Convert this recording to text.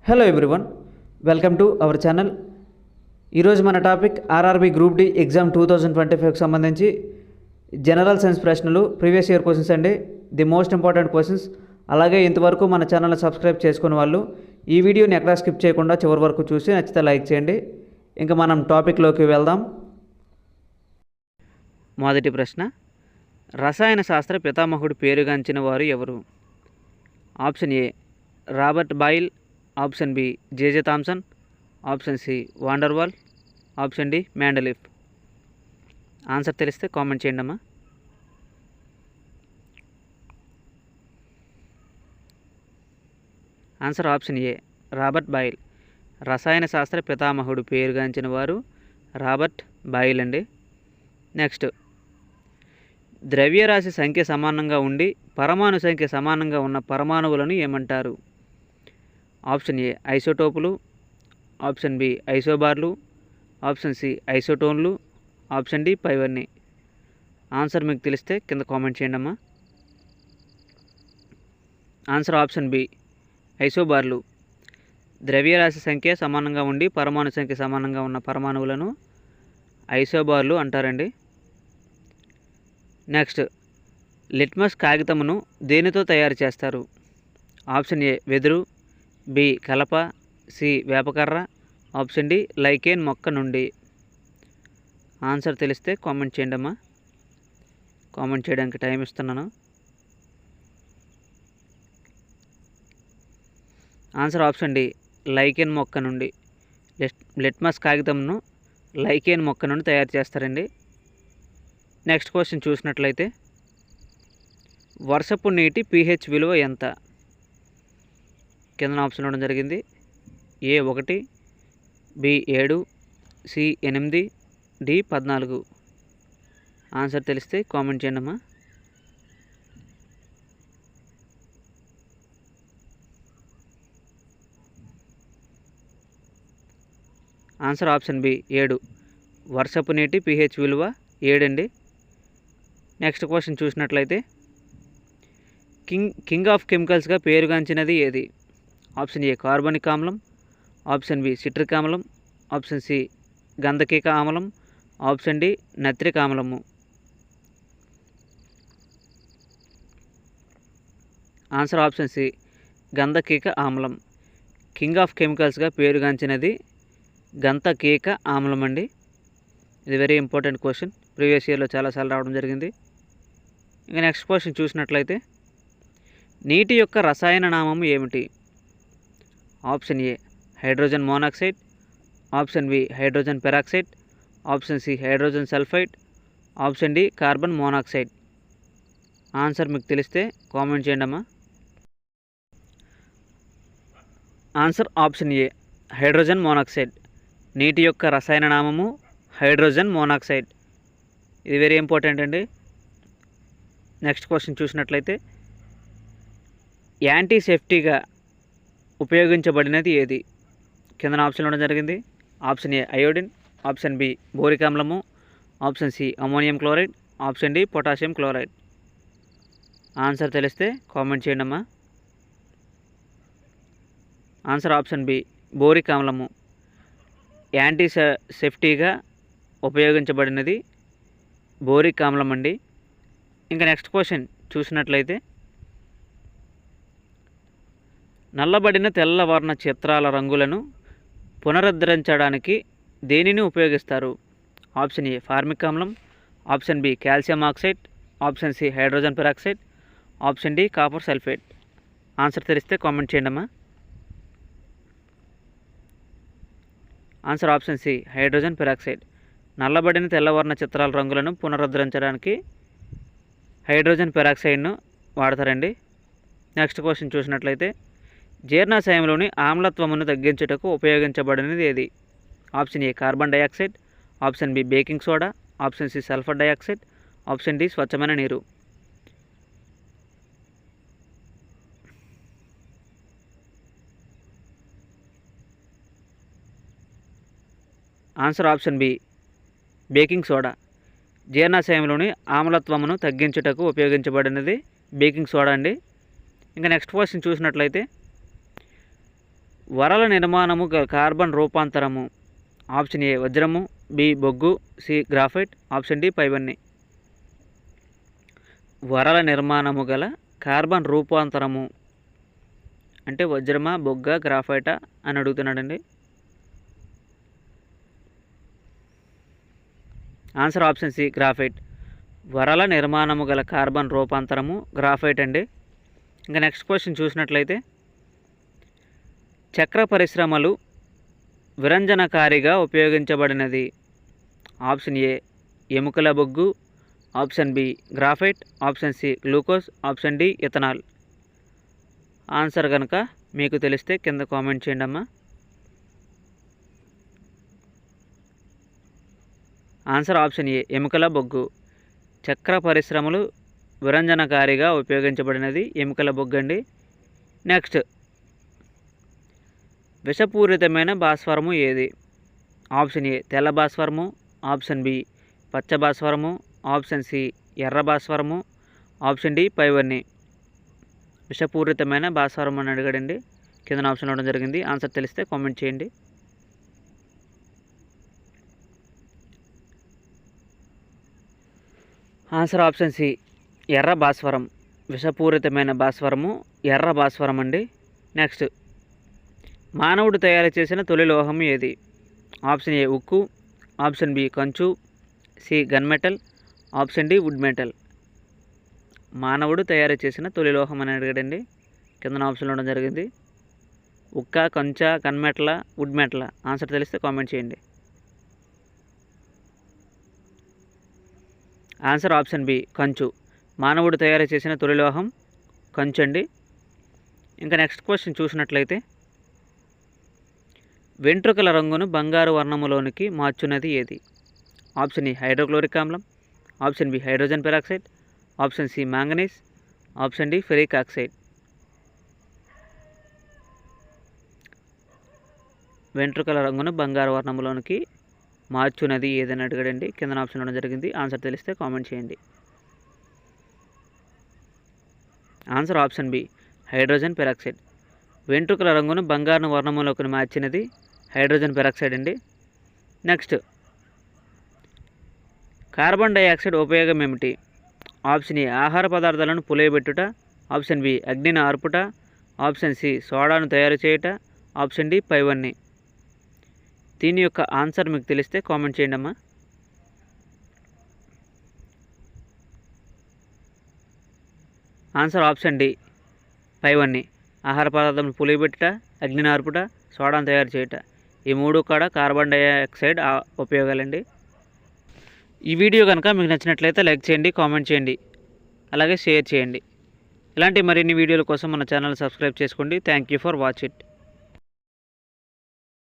Hello everyone, welcome to our channel. ఈరోజు మన topic RRB group D exam 2025కి సంబంధించి జనరల్ సైన్స్ ప్రశ్నలు, ప్రీవియస్ ఇయర్ క్వశ్చన్స్ అండి. The most important questions. అలాగే ఇంతవరకు మన ఛానల్ని సబ్స్క్రైబ్ చేసుకునే వాళ్ళు ఈ వీడియోని ఎక్కడా స్కిప్ చేయకుండా చివరి వరకు చూసి నచ్చితే లైక్ చేయండి. ఇంకా మనం టాపిక్లోకి వెళ్దాం. మొదటి ప్రశ్న, రసాయన శాస్త్ర పితామహుడు పేరుగాంచిన వారు ఎవరు? Option A Robert Boyle, option B J J Thomson, option C Van der Waals, option D Mendeleev. Answer తెలిస్తే కామెంట్ చేయండి అమ్మా. Answer option A Robert Boyle. రసాయన శాస్త్ర పితామహుడు పేరుగాంచిన వారు రాబర్ట్ బాయిల్ అండి. నెక్స్ట్, ద్రవ్యరాశి సంఖ్య సమానంగా ఉండి పరమాణు సంఖ్య సమానంగా ఉన్న పరమాణువులను ఏమంటారు? ఆప్షన్ ఏ ఐసోటోపులు, ఆప్షన్ బి ఐసోబార్లు, ఆప్షన్ సి ఐసోటోన్లు, ఆప్షన్ డి పైవన్నీ. ఆన్సర్ మీకు తెలిస్తే కింద కామెంట్ చేయండి అమ్మా. ఆన్సర్ ఆప్షన్ బి ఐసోబార్లు. ద్రవ్యరాశి సంఖ్య సమానంగా ఉండి పరమాణు సంఖ్య సమానంగా ఉన్న పరమాణువులను ఐసోబార్లు అంటారండి. నెక్స్ట్, లిట్మస్ కాగితమును దేనితో తయారు చేస్తారు? ఆప్షన్ ఏ వెదురు, బి కలప, సి వేపకర్ర, ఆప్షన్ డి లైకేన్ మొక్క నుండి. ఆన్సర్ తెలిస్తే కామెంట్ చేయండి అమ్మా. కామెంట్ చేయడానికి టైం ఇస్తున్నాను. ఆన్సర్ ఆప్షన్ డి లైకేన్ మొక్క నుండి. లిట్మస్ కాగితంను లైకేన్ మొక్క నుండి తయారు చేస్తారండి. నెక్స్ట్ క్వశ్చన్ చూసినట్లయితే, వర్షపు నీటి pH విలువ ఎంత? కింద ఆప్షన్ ఇవ్వడం జరిగింది. A 1, B 7, C 8, D 14. Answer తెలిస్తే కామెంట్ చేయండి అమ్మా. Answer option B 7. వర్షపు నీటి pH విలువ 7 అండి. నెక్స్ట్ క్వశ్చన్ చూసినట్లయితే, కింగ్ ఆఫ్ కెమికల్స్గా పేరుగాంచినది ఏది? ఆప్షన్ ఏ కార్బనిక్ ఆమ్లం, ఆప్షన్ బి సిట్రిక్ ఆమ్లం, ఆప్షన్ సి గంధకిక ఆమ్లం, ఆప్షన్ డి నత్రిక ఆమ్లము. ఆన్సర్ ఆప్షన్ సి గంధకిక ఆమ్లం. కింగ్ ఆఫ్ కెమికల్స్గా పేరుగాంచినది గంధకిక ఆమ్లం అండి. ఇది వెరీ ఇంపార్టెంట్ క్వశ్చన్, ప్రీవియస్ ఇయర్లో చాలాసార్లు రావడం జరిగింది. ఇంకా నెక్స్ట్ క్వశ్చన్ చూసినట్లయితే, నీటి యొక్క రసాయన నామం ఏమిటి? Option A hydrogen monoxide, option B hydrogen peroxide, option C hydrogen sulphide, option D carbon monoxide. Answer మీకు తెలిస్తే కామెంట్ చేయండి అమ్మా. Answer option A hydrogen monoxide. నీటి యొక్క రసాయన నామము హైడ్రోజన్ మోనాక్సైడ్. ఇది వెరీ ఇంపార్టెంట్ అండి. నెక్స్ట్ క్వశ్చన్ చూసినట్లయితే, యాంటీసెప్టిక్గా ఉపయోగించబడినది ఏది? కింద ఆప్షన్ ఇవ్వడం జరిగింది. Option A iodine, option B boric ఆమ్లము, option C ammonium chloride, option D potassium chloride. Answer తెలిస్తే కామెంట్ చేయండి అమ్మా. ఆన్సర్ ఆప్షన్ బి బోరిక్ ఆమ్లము. యాంటీసెప్టిక్గా ఉపయోగించబడినది బోరిక్ ఆమ్లం అండి. ఇంకా నెక్స్ట్ క్వశ్చన్ చూసినట్లయితే, నల్లబడిన తెల్ల వర్ణ చిత్రాల రంగులను పునరుద్ధరించడానికి దేనిని ఉపయోగిస్తారు? ఆప్షన్ ఏ ఫార్మిక్ ఆమ్లం, option B calcium oxide, option C hydrogen peroxide, option D copper sulphate. Answer తెలిస్తే కామెంట్ చేయండి అమ్మా. Answer option C hydrogen peroxide. నల్లబడిన తెల్లవర్ణ చిత్రాల రంగులను పునరుద్ధరించడానికి హైడ్రోజన్ పెరాక్సైడ్ను వాడతారండి. నెక్స్ట్ క్వశ్చన్ చూసినట్లయితే, జీర్ణాశయంలోని ఆమ్లత్వమును తగ్గించుటకు ఉపయోగించబడినది ఏది? Option A carbon dioxide, option B baking soda, option C sulphur dioxide, option D స్వచ్ఛమైన నీరు. Answer option B baking soda. జీర్ణాశయంలోని ఆమ్లత్వమును తగ్గించుటకు ఉపయోగించబడినది బేకింగ్ సోడా అండి. ఇంకా నెక్స్ట్ క్వశ్చన్ చూసినట్లయితే, వరల నిర్మాణము కార్బన్ రూపాంతరము. ఆప్షన్ ఏ వజ్రము, బి బొగ్గు, సి గ్రాఫైట్, ఆప్షన్ డి పైవన్నీ. వరల నిర్మాణము గల కార్బన్ రూపాంతరము అంటే వజ్రమా, బొగ్గ, గ్రాఫైటా అని అడుగుతున్నాడండి. Answer option C graphite. వరల నిర్మాణము గల కార్బన్ రూపాంతరము గ్రాఫైట్ అండి. ఇంకా నెక్స్ట్ క్వశ్చన్ చూసినట్లయితే, చక్ర పరిశ్రమలు విరంజనకారిగా ఉపయోగించబడినది. ఆప్షన్ ఏ ఎముకల బొగ్గు, option B graphite, option C glucose, option D ethanol. Answer కనుక మీకు తెలిస్తే కింద కామెంట్ చేయండి అమ్మా. ఆన్సర్ ఆప్షన్ ఏ ఎముకల బొగ్గు. చక్ర పరిశ్రమలు విరంజనకారిగా ఉపయోగించబడినది ఎముకల బొగ్గు అండి. నెక్స్ట్, విషపూరితమైన భాస్వరము ఏది? ఆప్షన్ ఏ తెల్ల భాస్వరము, ఆప్షన్ బి పచ్చ భాస్వరము, ఆప్షన్ సి ఎర్ర భాస్వరము, ఆప్షన్ డి పైవన్నీ. విషపూరితమైన భాస్వరం అని అడిగాడండి. కింద ఆప్షన్ ఇవ్వడం జరిగింది. ఆన్సర్ తెలిస్తే కామెంట్ చేయండి. ఆన్సర్ ఆప్షన్ సి ఎర్ర భాస్వరం. విషపూరితమైన భాస్వరము ఎర్ర భాస్వరం అండి. నెక్స్ట్, మానవుడు తయారు చేసిన తొలి లోహం ఏది? ఆప్షన్ ఏ ఉక్కు, ఆప్షన్ బి కంచు, C gun metal, option D wood metal. మానవుడు తయారు చేసిన తొలి లోహం అని అడిగాడండి. కింద ఆప్షన్ ఇవ్వడం జరిగింది. ఉక్క, కంచ, gun metal, would metal. Answer తెలిస్తే కామెంట్ చేయండి. ఆన్సర్ ఆప్షన్ బి కంచు. మానవుడు తయారు చేసిన తొలి లోహం కంచు అండి. ఇంకా నెక్స్ట్ క్వశ్చన్ చూసినట్లయితే, వెంట్రుకల రంగును బంగారు వర్ణములోనికి మార్చున్నది ఏది? ఆప్షన్ ఏ హైడ్రోక్లోరిక్ ఆమ్లం, option B hydrogen peroxide, option C manganese, option D ferric oxide. వెంట్రుకల రంగును బంగారు వర్ణంలోనికి మార్చున్నది ఏదని అడిగాడండి. కింద ఆప్షన్ ఇవ్వడం జరిగింది. ఆన్సర్ తెలిస్తే కామెంట్ చేయండి. Answer option B hydrogen peroxide. వెంట్రుకల రంగును బంగారు వర్ణంలోకి మార్చినది హైడ్రోజన్ పెరాక్సైడ్ అండి. నెక్స్ట్, కార్బన్ డైఆక్సైడ్ ఉపయోగం ఏమిటి? ఆప్షన్ ఏ ఆహార పదార్థాలను పులియబెట్టుట, ఆప్షన్ బి అగ్నిని ఆర్పుట, ఆప్షన్ సి సోడాను తయారు చేయుట, ఆప్షన్ డి పైవన్నీ. దీని యొక్క ఆన్సర్ మీకు తెలిస్తే కామెంట్ చేయండి అమ్మా. ఆన్సర్ ఆప్షన్ డి పైవన్నీ. ఆహార పదార్థాలను పులియబెట్టుట, అగ్నిని ఆర్పుట, సోడాను తయారు చేయుట. ఈ మూడు కూడా కార్బన్ డైఆక్సైడ్ ఉపయోగాలండి. ఈ వీడియో కనుక మీకు నచ్చినట్లయితే లైక్ చేయండి, కామెంట్ చేయండి, అలాగే షేర్ చేయండి. ఇలాంటి మరిన్ని వీడియోల కోసం మన ఛానల్ సబ్స్క్రైబ్ చేసుకోండి. Thank you for watch it.